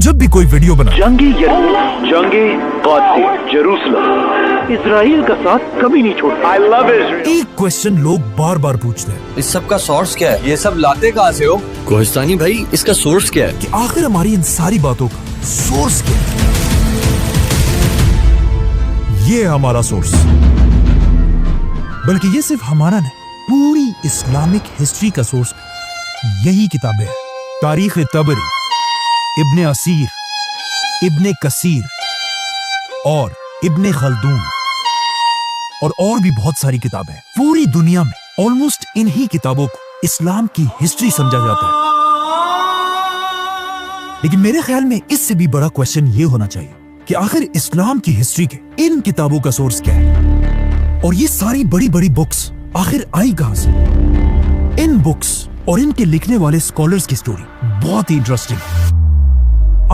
जब भी कोई वीडियो बना जंगी जेरूसलम इसराइल का साथ कभी नहीं छोड़ता। I love Israel. एक क्वेश्चन लोग बार बार पूछते हैं इस सब का सोर्स क्या है? ये सब लाते कहाँ से हो? कोहिस्तानी भाई, इसका सोर्स क्या है? कि आखिर हमारी इन सारी बातों का सोर्स क्या है। ये है हमारा सोर्स, बल्कि ये सिर्फ हमारा नहीं, पूरी इस्लामिक हिस्ट्री का सोर्स यही किताबें हैं। तारीख तबरी, इब्ने असीर, इब्ने कसीर और इब्ने खल्दून और भी बहुत सारी किताबें हैं। पूरी दुनिया में ऑलमोस्ट इन्हीं किताबों को इस्लाम की हिस्ट्री समझा जाता है। लेकिन मेरे ख्याल में इससे भी बड़ा क्वेश्चन ये होना चाहिए कि आखिर इस्लाम की हिस्ट्री के इन किताबों का सोर्स क्या है, और ये सारी बड़ी बड़ी बुक्स आखिर आई कहां से। इन बुक्स और इनके लिखने वाले स्कॉलर्स की स्टोरी बहुत ही इंटरेस्टिंग है।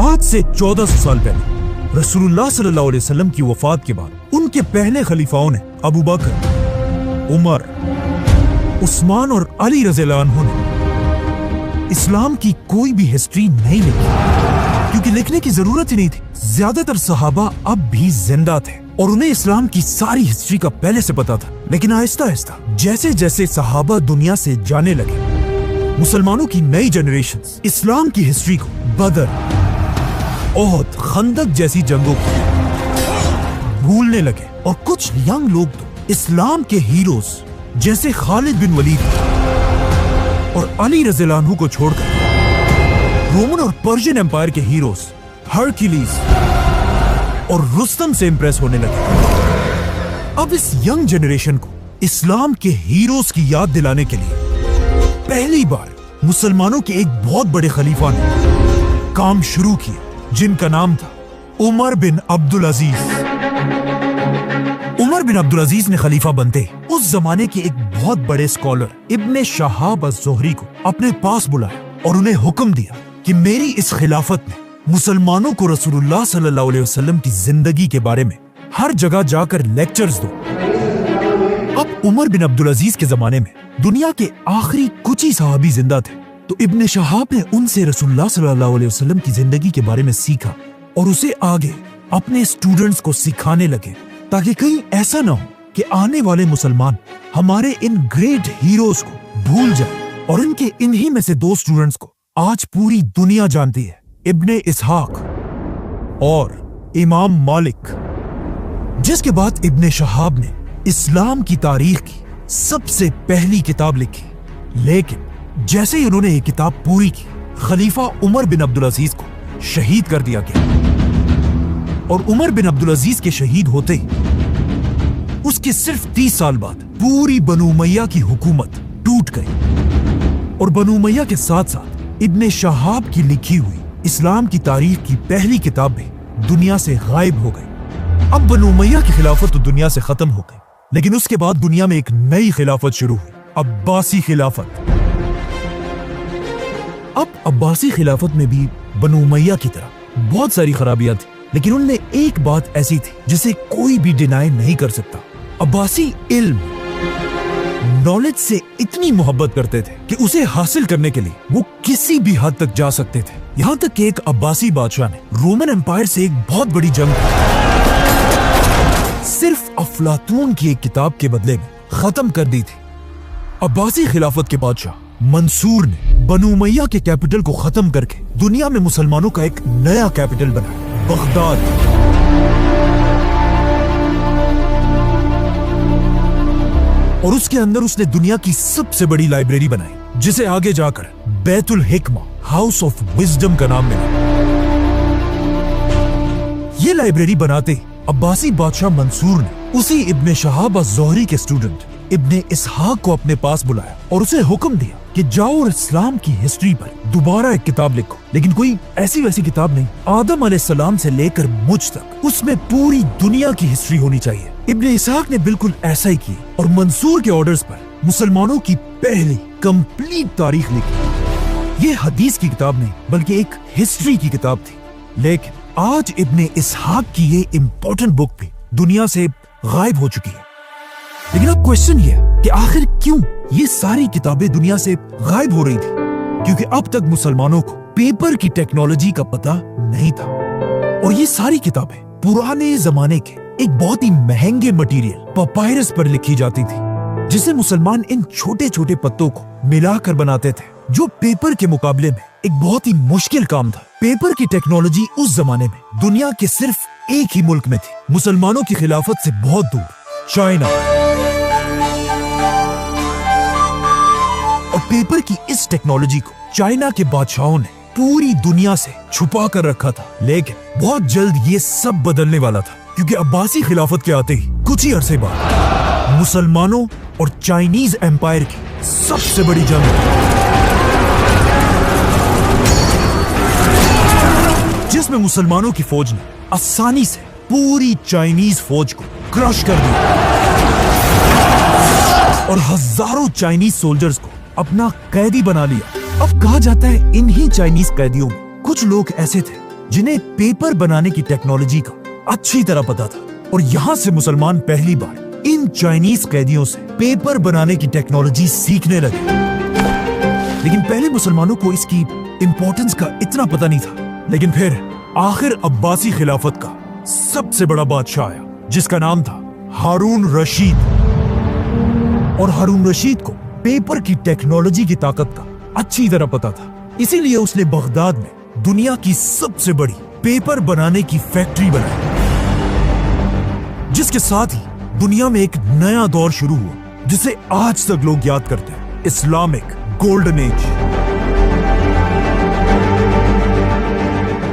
आज से 1400 साल पहले रसूलुल्लाह सल्लल्लाहु अलैहि वसल्लम की वफात के बाद उनके पहले खलीफाओं ने अबू बकर, उमर, उस्मान और अली रज़ियल्लाहु अन्हु ने इस्लाम की कोई भी हिस्ट्री नहीं लिखी, क्योंकि लिखने की जरूरत ही नहीं थी। ज्यादातर सहाबा अब भी जिंदा थे और उन्हें इस्लाम की सारी हिस्ट्री का पहले से पता था। लेकिन आहिस्ता आहिस्ता जैसे जैसे सहाबा दुनिया से जाने लगे, मुसलमानों की नई जनरेशन इस्लाम की हिस्ट्री को बदर, ओहद, खंदक जैसी जंगों को भूलने लगे, और कुछ यंग लोग तो इस्लाम के हीरोज जैसे खालिद बिन वलीद और अली रज़ियल्लाहु अन्हु को छोड़कर रोमन और पर्शियन एम्पायर के हीरोज हरक्यूलिस और रुस्तम से इंप्रेस होने लगे। अब इस यंग जनरेशन को इस्लाम के हीरोज की याद दिलाने के लिए पहली बार मुसलमानों के एक बहुत बड़े खलीफा ने काम शुरू किया, जिनका नाम था उमर बिन अब्दुल अजीज। उमर बिन अब्दुल अजीज ने खलीफा बनते उस जमाने के एक बहुत बड़े स्कॉलर इब्ने शहाब अज़-ज़ुहरी को अपने पास बुलाया और उन्हें हुक्म दिया कि मेरी इस खिलाफत में मुसलमानों को रसूलुल्लाह सल्लल्लाहु अलैहि वसल्लम की जिंदगी के बारे में हर जगह जाकर लेक्चर्स दो। अब उमर बिन अब्दुल अजीज के जमाने में दुनिया के आखिरी कुछ ही सहाबी जिंदा थे, तो इब्ने शहाब ने उनसे रसूलुल्लाह सल्लल्लाहु अलैहि वसल्लम की जिंदगी के बारे में सीखा और उसे आगे अपने स्टूडेंट्स को सिखाने लगे, ताकि कहीं ऐसा ना हो कि आने वाले मुसलमान हमारे इन ग्रेट हीरोज को भूल जाए। और इनके इन्हीं में से दो स्टूडेंट्स को आज पूरी दुनिया जानती है, इब्ने इसहाक और इमाम मालिक। जिसके बाद इब्ने शहाब ने इस्लाम की तारीख की सबसे पहली किताब लिखी। लेकिन जैसे ही उन्होंने ये किताब पूरी की, खलीफा उमर बिन अब्दुल अजीज को शहीद कर दिया गया, और उमर बिन अब्दुल अजीज के शहीद होते ही उसके सिर्फ 30 साल बाद पूरी बनु उमैया की हुकूमत टूट गई, और बनु उमैया के साथ साथ इब्ने शहाब की लिखी हुई इस्लाम की तारीख की पहली किताब भी दुनिया से गायब हो गई। अब बनु उमैया की खिलाफत तो दुनिया से खत्म हो गई, लेकिन उसके बाद दुनिया में एक नई खिलाफत शुरू हुई, अब्बासी खिलाफत। अब अब्बासी खिलाफत में भी बनु उमैया की तरह बहुत सारी खराबियां थी, लेकिन उनमें एक बात ऐसी थी जिसे कोई भी डिनाई नहीं कर सकता। अब्बासी इल्म, नॉलेज से इतनी मोहब्बत करते थे कि उसे हासिल करने के लिए वो किसी भी हद तक जा सकते थे। यहाँ तक कि एक अब्बासी बादशाह ने रोमन एम्पायर से एक बहुत बड़ी जंग सिर्फ अफलातून की एक किताब के बदले में खत्म कर दी थी। अब्बासी खिलाफत के बादशाह मंसूर ने बनु उमैया के कैपिटल को खत्म करके दुनिया में मुसलमानों का एक नया कैपिटल बनाया, बगदाद। और उसके अंदर उसने दुनिया की सबसे बड़ी लाइब्रेरी बनाई, जिसे आगे जाकर बैतुल हिकमा, हाउस ऑफ विजडम का नाम मिला। ये लाइब्रेरी बनाते अब्बासी बादशाह मंसूर ने उसी इब्ने शहाब अज़-ज़ुहरी के स्टूडेंट इब्ने इसहाक को अपने पास बुलाया और उसे हुक्म दिया कि जाओ और इस्लाम की हिस्ट्री पर दोबारा एक किताब लिखो, लेकिन कोई ऐसी वैसी किताब नहीं, आदम अलैहिस्सलाम से लेकर मुझ तक उसमें पूरी दुनिया की हिस्ट्री होनी चाहिए। इब्ने इसहाक ने बिल्कुल ऐसा ही किया और मंसूर के ऑर्डर्स पर मुसलमानों की पहली कंप्लीट तारीख लिखी। ये हदीस की किताब नहीं बल्कि एक हिस्ट्री की किताब थी, लेकिन आज इब्ने इसहाक की ये इम्पोर्टेंट बुक भी दुनिया से गायब हो चुकी है। लेकिन अब क्वेश्चन ये है कि आखिर क्यों ये सारी किताबें दुनिया से गायब हो रही थी? क्योंकि अब तक मुसलमानों को पेपर की टेक्नोलॉजी का पता नहीं था। और ये सारी किताबें पुराने जमाने के एक बहुत ही महंगे मटेरियल पपायरस पर लिखी जाती थी, जिसे मुसलमान इन छोटे छोटे पत्तों को मिलाकर बनाते थे, जो पेपर के मुकाबले में एक बहुत ही मुश्किल काम था। पेपर की टेक्नोलॉजी उस जमाने में दुनिया के सिर्फ एक ही मुल्क में थी, मुसलमानों की खिलाफत से बहुत दूर, चाइना। और पेपर की इस टेक्नोलॉजी को चाइना के बादशाहों ने पूरी दुनिया से छुपा कर रखा था, लेकिन बहुत जल्द ये सब बदलने वाला था, क्योंकि अब्बासी खिलाफत के आते ही कुछ ही अरसे बाद मुसलमानों और चाइनीज एम्पायर की सबसे बड़ी जंग, जिसमें मुसलमानों की फौज ने आसानी से पूरी चाइनीज फौज को क्रश कर दिया और हजारों चाइनीज सोल्जर्स को अपना कैदी बना लिया। अब कहा जाता है इन्हीं चाइनीज कैदियों में कुछ लोग ऐसे थे जिन्हें पेपर बनाने की टेक्नोलॉजी का अच्छी तरह पता था, और यहाँ से मुसलमान पहली बार इन चाइनीज कैदियों से पेपर बनाने की टेक्नोलॉजी सीखने लगे। लेकिन पहले मुसलमानों को इसकी इंपॉर्टेंस का इतना पता नहीं था। लेकिन फिर आखिर अब्बासी खिलाफत का सबसे बड़ा बादशाह आया, जिसका नाम था हारून रशीद। और हारून रशीद को पेपर की टेक्नोलॉजी की ताकत का अच्छी तरह पता था, इसीलिए उसने बगदाद में दुनिया की सबसे बड़ी पेपर बनाने की फैक्ट्री बनाई, जिसके साथ ही दुनिया में एक नया दौर शुरू हुआ, जिसे आज तक लोग याद करते हैं, इस्लामिक गोल्डन एज।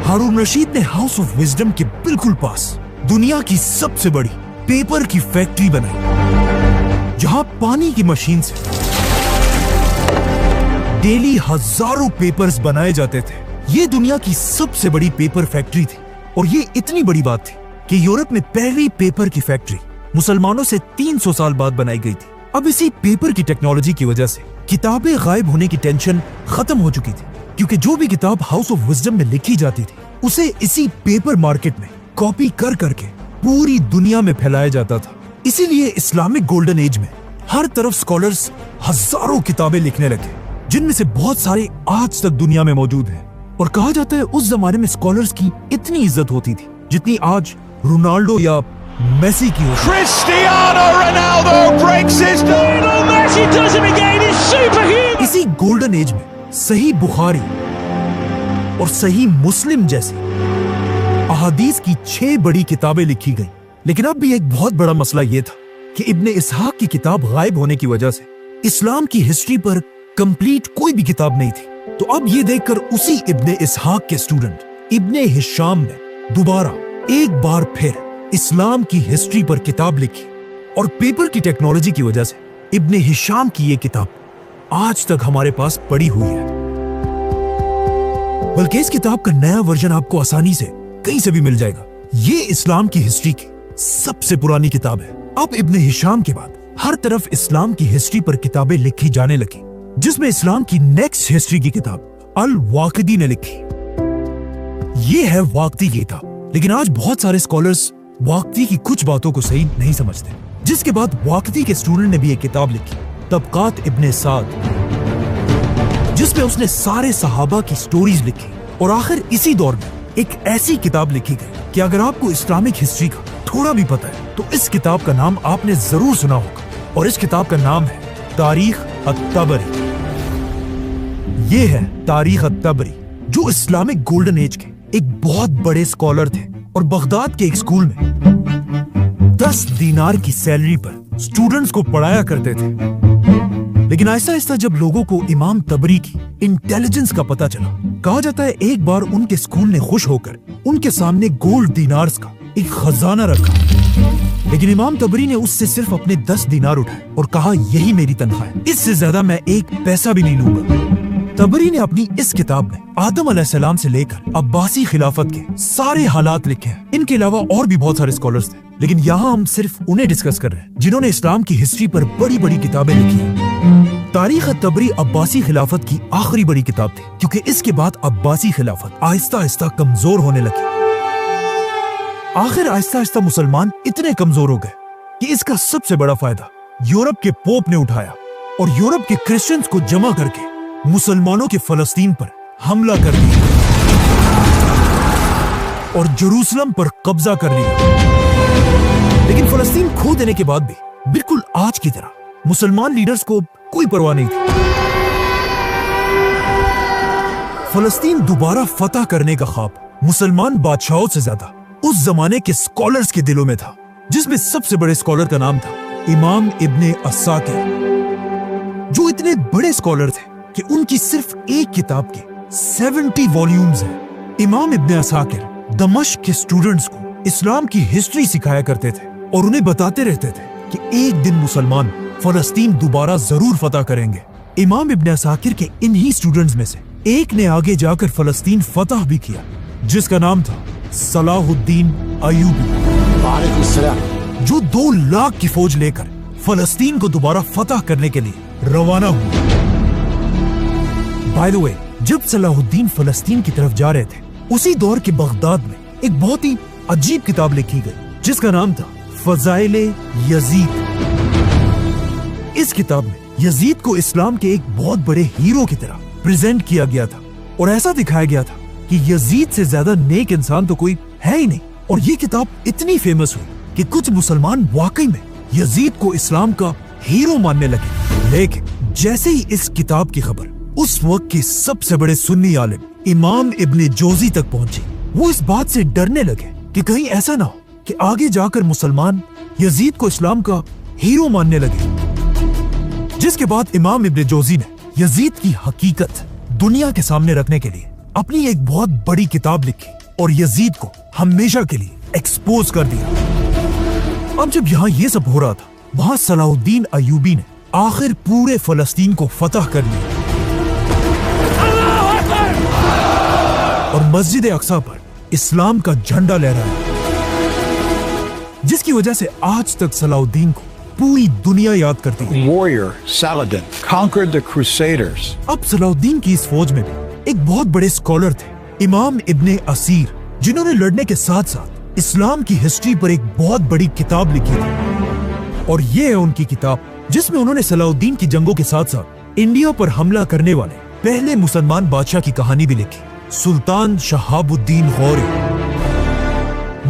हारून रशीद ने हाउस ऑफ विजडम के बिल्कुल पास दुनिया की सबसे बड़ी पेपर की फैक्ट्री बनाई, जहां पानी की मशीन से डेली हजारों पेपर्स बनाए जाते थे। ये दुनिया की सबसे बड़ी पेपर फैक्ट्री थी, और ये इतनी बड़ी बात थी कि यूरोप में पहली पेपर की फैक्ट्री मुसलमानों से 300 साल बाद बनाई गई थी। अब इसी पेपर की टेक्नोलॉजी की वजह से किताबें गायब होने की टेंशन खत्म हो चुकी थी, क्योंकि जो भी किताब हाउस ऑफ विजडम में लिखी जाती थी उसे इसी पेपर मार्केट में कॉपी कर करके पूरी दुनिया में फैलाया जाता था। इसीलिए इस्लामिक गोल्डन एज में हर तरफ स्कॉलर्स हजारों किताबें लिखने लगे, जिनमें से बहुत सारे आज तक दुनिया में मौजूद हैं। और कहा जाता है उस जमाने में स्कॉलर्स की इतनी इज्जत होती थी जितनी आज रोनाल्डो या मेसी की होती। Cristiano Ronaldo breaks his Lionel Messi does it again, he's superhuman. इसी गोल्डन एज में सही बुखारी और सही मुस्लिम जैसी अहादीस की 6 बड़ी किताबें लिखी गई। लेकिन अब भी एक बहुत बड़ा मसला यह था कि इब्ने इसहाक की किताब गायब होने की वजह से इस्लाम की हिस्ट्री पर कंप्लीट कोई भी किताब नहीं थी। तो अब ये देखकर उसी इब्ने इसहाक के स्टूडेंट इब्ने हिशाम ने दोबारा एक बार फिर इस्लाम की हिस्ट्री पर किताब लिखी, और पेपर की टेक्नोलॉजी की वजह से इब्ने हिशाम की ये किताब आज तक हमारे पास पड़ी हुई है। बल्कि इस किताब का नया वर्जन आपको आसानी से कहीं से भी मिल जाएगा। ये इस्लाम की हिस्ट्री की सबसे पुरानी किताब है। अब इब्ने हिशाम के बाद हर तरफ इस्लाम की हिस्ट्री पर किताबें लिखी जाने लगी, जिसमें इस्लाम की नेक्स्ट हिस्ट्री की किताब अल वाक़िदी ने लिखी। ये है वाक़िदी की किताब, लेकिन आज बहुत सारे स्कॉलर्स वाक़िदी की कुछ बातों को सही नहीं समझते, जिसके बाद वाक़िदी के स्टूडेंट ने भी एक किताब लिखी, तबक़ात इब्ने साद, जिसमें उसने सारे सहाबा की स्टोरीज लिखी। और आखिर इसी दौर में एक ऐसी किताब लिखी गई कि अगर आपको इस्लामिक हिस्ट्री का थोड़ा भी पता है तो इस किताब का नाम आपने जरूर सुना होगा, और इस किताब का नाम है तारीख अत-तबरी। ये है तारीख अत-तबरी, जो इस्लामिक गोल्डन एज के एक बहुत बड़े स्कॉलर थे, और बगदाद के एक स्कूल में 10 दीनार की सैलरी पर स्टूडेंट्स को पढ़ाया करते थे। लेकिन आहिस्ता आहिस्ता जब लोगों को इमाम तबरी की इंटेलिजेंस का पता चला, कहा जाता है एक बार उनके स्कूल ने खुश होकर उनके सामने गोल्ड दीनार्स का एक खजाना रखा। लेकिन इमाम तबरी ने उससे सिर्फ अपने 10 दीनार उठाए और कहा, यही मेरी तनख्वाह है, इससे ज्यादा मैं एक पैसा भी नहीं लूंगा। तबरी ने अपनी इस किताब में आदम अलैहिस्सलाम से लेकर अब्बासी खिलाफत के सारे हालात लिखे हैं। इनके अलावा और भी बहुत सारे स्कॉलर्स थे, लेकिन यहाँ हम सिर्फ उन्हें डिस्कस कर रहे हैं जिन्होंने इस्लाम की हिस्ट्री पर बड़ी बड़ी किताबें लिखी हैं। तारीख अत-तबरी अब्बासी खिलाफत की आखिरी बड़ी किताब थी, क्योंकि इसके बाद अब्बासी खिलाफत आहिस्ता आहिस्ता कमजोर होने लगी। आखिर आहिस्ता आहिस्ता मुसलमान इतने कमजोर हो गए कि इसका सबसे बड़ा फायदा यूरोप के पोप ने उठाया, और यूरोप के क्रिश्चियंस को जमा करके मुसलमानों के फलस्तीन पर हमला कर दिया और जेरूसलम पर कब्जा कर लिया। लेकिन फलस्तीन खो देने के बाद भी बिल्कुल आज की तरह मुसलमान लीडर्स को कोई परवाह नहीं थी। फलस्तीन दोबारा फतह करने का ख्वाब मुसलमान बादशाहों से ज्यादा उस जमाने के स्कॉलर्स के दिलों में था, जिसमें सबसे बड़े स्कॉलर का नाम था इमाम इब्ने अस्साकिर, जो इतने बड़े स्कॉलर थे कि उनकी सिर्फ एक किताब के 70 वॉल्यूम्स हैं। इमाम इब्ने अस्साकिर दमिश्क के स्टूडेंट्स को इस्लाम की हिस्ट्री सिखाया करते थे और उन्हें बताते रहते थे कि एक दिन मुसलमान फलस्तीन दोबारा जरूर फतह करेंगे। इमाम इब्ने अस्साकिर के इन्हीं स्टूडेंट्स में से एक ने आगे जाकर फलस्तीन फतह भी किया, जिसका नाम था सलाहुद्दीन अय्यूबी, जो 2 लाख की फौज लेकर फलस्तीन को दोबारा फतह करने के लिए रवाना हुआ। बाय द वे, जब सलाहुद्दीन फलस्तीन की तरफ जा रहे थे, उसी दौर के बगदाद में एक बहुत ही अजीब किताब लिखी गई, जिसका नाम था फज़ाइले यजीद। इस किताब में यजीद को इस्लाम के एक बहुत बड़े हीरो की तरह प्रेजेंट किया गया था और ऐसा दिखाया गया था कि यजीद से ज्यादा नेक इंसान तो कोई है ही नहीं। और ये किताब इतनी फेमस हुई कि कुछ मुसलमान वाकई में यजीद को इस्लाम का हीरो मानने लगे। लेकिन जैसे ही इस किताब की खबर उस वक्त के सबसे बड़े सुन्नी आलिम इमाम इब्ने जोजी तक पहुंची, वो इस बात से डरने लगे कि कहीं ऐसा ना हो कि आगे जाकर मुसलमान यजीद को इस्लाम का हीरो मानने लगे। जिसके बाद इमाम इब्ने जोजी ने यजीद की हकीकत दुनिया के सामने रखने के लिए अपनी एक बहुत बड़ी किताब लिखी और यजीद को हमेशा के लिए एक्सपोज कर दिया। अब जब यहाँ ये सब हो रहा था, वहाँ सलाहुद्दीन अय्यूबी ने आखिर पूरे फलस्तीन को फतह कर लिया और मस्जिद अक्सा पर इस्लाम का झंडा लहराया, जिसकी वजह से आज तक सलाहुद्दीन को पूरी दुनिया याद करती है। Warrior Saladin conquered the Crusaders. अब सलाहुद्दीन की इस फौज में भी एक बहुत बड़े स्कॉलर थे, इमाम इब्ने असीर, जिन्होंने लड़ने के साथ साथ इस्लाम की हिस्ट्री पर एक बहुत बड़ी किताब लिखी थी। और ये है उनकी किताब, जिसमें उन्होंने सलाहुद्दीन की जंगों के साथ साथ इंडिया पर हमला करने वाले पहले मुसलमान बादशाह की कहानी भी लिखी, सुल्तान शहाबुद्दीन गौरी।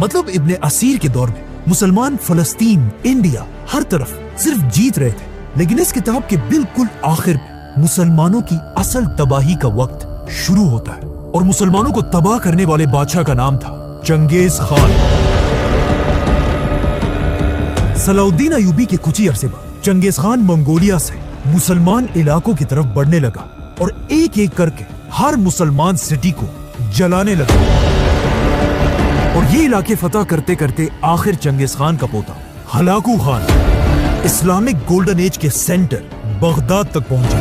मतलब इब्ने असीर के दौर में मुसलमान फलस्तीन, इंडिया, हर तरफ सिर्फ जीत रहे थे। लेकिन इस किताब के बिल्कुल आखिर में मुसलमानों की असल तबाही का वक्त शुरू होता है और मुसलमानों को तबाह करने वाले बादशाह का नाम था चंगेज खान। सलाहुद्दीन अय्यूबी के कुछ ही अरसे बाद चंगेज खान मंगोलिया से मुसलमान इलाकों की तरफ बढ़ने लगा और एक एक करके हर मुसलमान सिटी को जलाने लगा। और ये इलाके फतह करते करते आखिर चंगेज खान का पोता Hulagu Khan Islamic golden age के सेंटर बगदाद तक पहुंचा।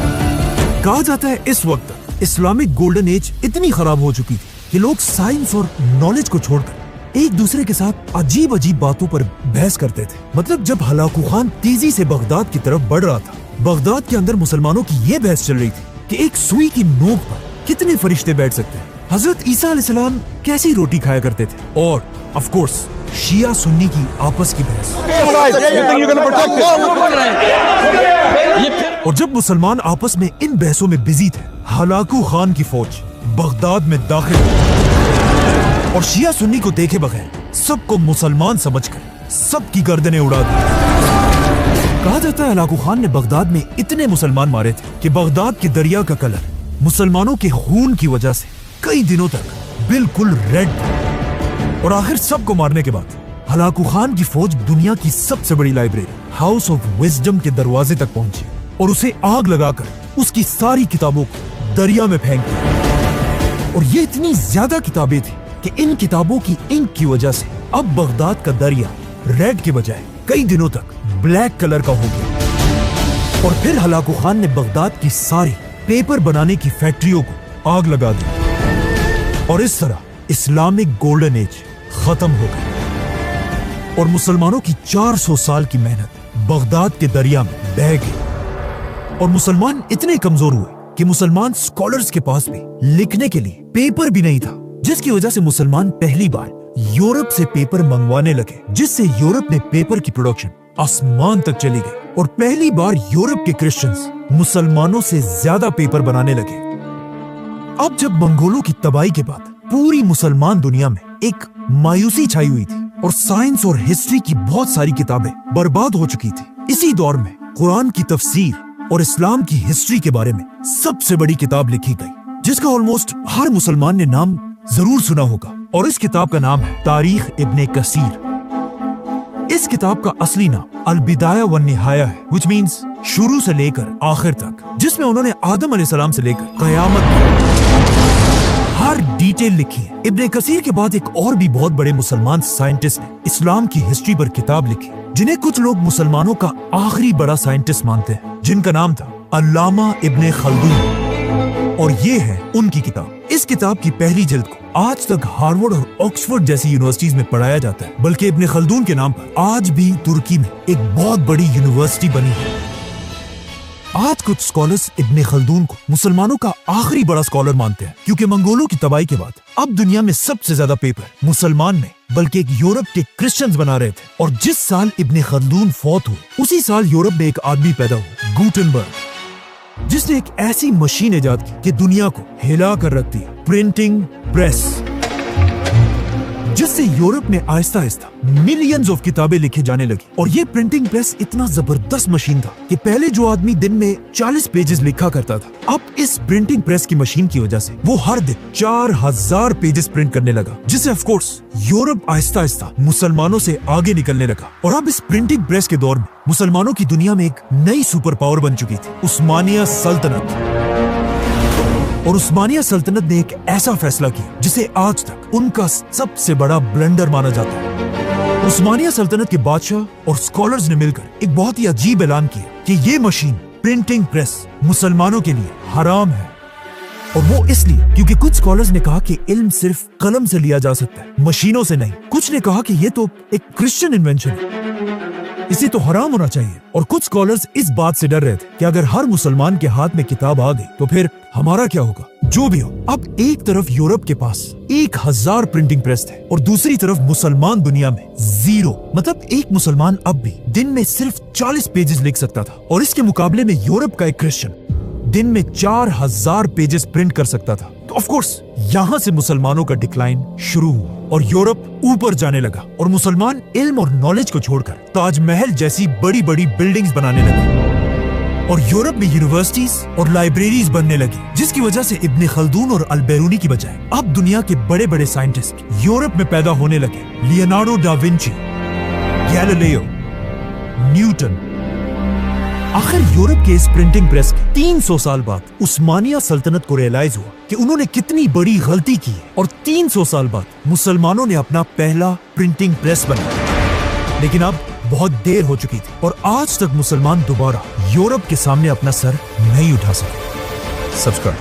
कहा जाता है इस वक्त तक इस्लामिक गोल्डन एज इतनी खराब हो चुकी थी कि लोग साइंस और नॉलेज को छोड़कर एक दूसरे के साथ अजीब अजीब बातों पर बहस करते थे। मतलब जब हलाकू खान तेजी से बगदाद की तरफ बढ़ रहा था, बगदाद के अंदर मुसलमानों की ये बहस चल रही थी कि एक सुई की नोक पर कितने फरिश्ते बैठ सकते हैं। हजरत ईसा अलैहिस्सलाम कैसी रोटी खाया करते थे, और ऑफ कोर्स शिया सुन्नी की आपस की बहस। और जब मुसलमान आपस में इन बहसों में बिजी थे, हलाकू खान की फौज बगदाद में दाखिल हुई और शिया सुन्नी को देखे बगैर सबको मुसलमान समझकर सबकी गर्दनें उड़ा दी। कहा जाता है हलाकू खान ने बगदाद में इतने मुसलमान मारे थे कि बगदाद के दरिया का कलर मुसलमानों के खून की वजह से कई दिनों तक बिल्कुल रेड था। और आखिर सबको मारने के बाद हलाकू खान की फौज दुनिया की सबसे बड़ी लाइब्रेरी हाउस ऑफ विजडम के दरवाजे तक पहुंची और उसे आग लगाकर उसकी सारी किताबों को दरिया में फेंक दिया। और ये इतनी ज्यादा किताबें थी कि इन किताबों की इंक की वजह से अब बगदाद का दरिया रेड के बजाय कई दिनों तक ब्लैक कलर का हो गया। और फिर हलाकू खान ने बगदाद की सारी पेपर बनाने की फैक्ट्रियों को आग लगा दी और इस तरह इस्लामिक गोल्डन एज खत्म हो गई और मुसलमानों की 400 साल की मेहनत बगदाद के दरिया में बह गई। और मुसलमान इतने कमजोर हुए कि मुसलमान स्कॉलर्स के पास भी लिखने के लिए पेपर भी नहीं था, जिसकी वजह से मुसलमान पहली बार यूरोप से पेपर मंगवाने लगे, जिससे यूरोप में पेपर की प्रोडक्शन आसमान तक चली गई और पहली बार यूरोप के क्रिश्चियंस मुसलमानों से ज्यादा पेपर बनाने लगे। अब जब मंगोलों की तबाही के बाद पूरी मुसलमान दुनिया में एक मायूसी छाई हुई थी और साइंस और हिस्ट्री की बहुत सारी किताबें बर्बाद हो चुकी थी, इसी दौर में कुरान की तफसीर और इस्लाम की हिस्ट्री के बारे में सबसे बड़ी किताब लिखी गई, जिसका ऑलमोस्ट हर मुसलमान ने नाम जरूर सुना होगा, और इस किताब का नाम है तारीख इब्ने कसीर। इस किताब का असली नाम अल-बिदाया व निहाया है, which means शुरू से लेकर आखिर तक, जिसमें उन्होंने आदम अलैहिस्सलाम से लेकर कयामत तक हर डिटेल लिखी है। इब्ने कसीर के बाद एक और भी बहुत बड़े मुसलमान साइंटिस्ट ने इस्लाम की हिस्ट्री पर किताब लिखी, जिन्हें कुछ लोग मुसलमानों का आखिरी बड़ा साइंटिस्ट मानते हैं, जिनका नाम था अल्लामा इब्ने खल्दून, और ये है उनकी किताब। इस किताब की पहली जिल्द को आज तक हार्वर्ड और ऑक्सफोर्ड जैसी यूनिवर्सिटीज में पढ़ाया जाता है, बल्कि इब्ने खल्दून के नाम पर आज भी तुर्की में एक बहुत बड़ी यूनिवर्सिटी बनी है। आज कुछ स्कॉलर्स इब्ने खल्दून को मुसलमानों का आखिरी बड़ा स्कॉलर मानते हैं, क्योंकि मंगोलों की तबाही के बाद अब दुनिया में सबसे ज्यादा पेपर मुसलमान ने बल्कि एक यूरोप के क्रिश्चियंस बना रहे थे। और जिस साल इब्ने खल्दून फौत हुए, उसी साल यूरोप में एक आदमी पैदा हुआ, गुटेनबर्ग, जिसने एक ऐसी मशीन इजाद की कि दुनिया को हिला कर रख दिया, प्रिंटिंग प्रेस, जिससे यूरोप में आहिस्ता आहिस्ता मिलियंस ऑफ किताबें लिखे जाने लगी। और ये प्रिंटिंग प्रेस इतना जबरदस्त मशीन था कि पहले जो आदमी दिन में 40 पेजेस लिखा करता था, अब इस प्रिंटिंग प्रेस की मशीन की वजह से वो हर दिन 4000 पेजेस प्रिंट करने लगा, जिससे of course Europe Aahista Aahista मुसलमानों से आगे निकलने लगा। और अब इस प्रिंटिंग प्रेस के दौर में मुसलमानों की दुनिया में एक नई सुपर पावर बन चुकी थी, उस्मानिया सल्तनत। और उस्मानिया सल्तनत ने एक ऐसा फैसला किया जिसे आज तक उनका सबसे बड़ा ब्लंडर माना जाता है। उस्मानिया सल्तनत के बादशाह और स्कॉलर्स ने मिलकर एक बहुत ही अजीब ऐलान किया कि ये मशीन प्रिंटिंग प्रेस मुसलमानों के लिए हराम है। और वो इसलिए क्योंकि कुछ स्कॉलर्स ने कहा कि इल्म सिर्फ कलम से लिया जा सकता है, मशीनों से नहीं। कुछ ने कहा कि ये तो एक क्रिश्चियन इन्वेंशन है, इसे तो हराम होना चाहिए। और कुछ स्कॉलर्स इस बात से डर रहे थे कि अगर हर मुसलमान के हाथ में किताब आ गई तो फिर हमारा क्या होगा। जो भी हो, अब एक तरफ यूरोप के पास 1000 प्रिंटिंग प्रेस थे और दूसरी तरफ मुसलमान दुनिया में 0। मतलब एक मुसलमान अब भी दिन में सिर्फ 40 पेजेस लिख सकता था, और इसके मुकाबले में यूरोप का एक क्रिश्चियन दिन में 4000 पेजेस प्रिंट कर सकता था। तो ऑफ कोर्स यहाँ से मुसलमानों का डिक्लाइन शुरू हुआ और यूरोप ऊपर जाने लगा, और मुसलमान इल्म और नॉलेज को छोड़कर ताजमहल जैसी बड़ी बड़ी बिल्डिंग्स बनाने लगे, और यूरोप में यूनिवर्सिटीज और लाइब्रेरीज बनने लगी, जिसकी वजह से इब्ने खल्दून और अल-बैरूनी की बजाय अब दुनिया के बड़े बड़े साइंटिस्ट यूरोप में पैदा होने लगे। Leonardo da Vinci, Galileo, Newton. आखिर यूरोप के इस प्रिंटिंग प्रेस के 300 साल बाद उस्मानिया सल्तनत को रियलाइज हुआ कि उन्होंने कितनी बड़ी गलती की है, और 300 साल बाद मुसलमानों ने अपना पहला प्रिंटिंग प्रेस बनाया। लेकिन अब बहुत देर हो चुकी थी, और आज तक मुसलमान दोबारा यूरोप के सामने अपना सर नहीं उठा सके। सब्सक्राइब।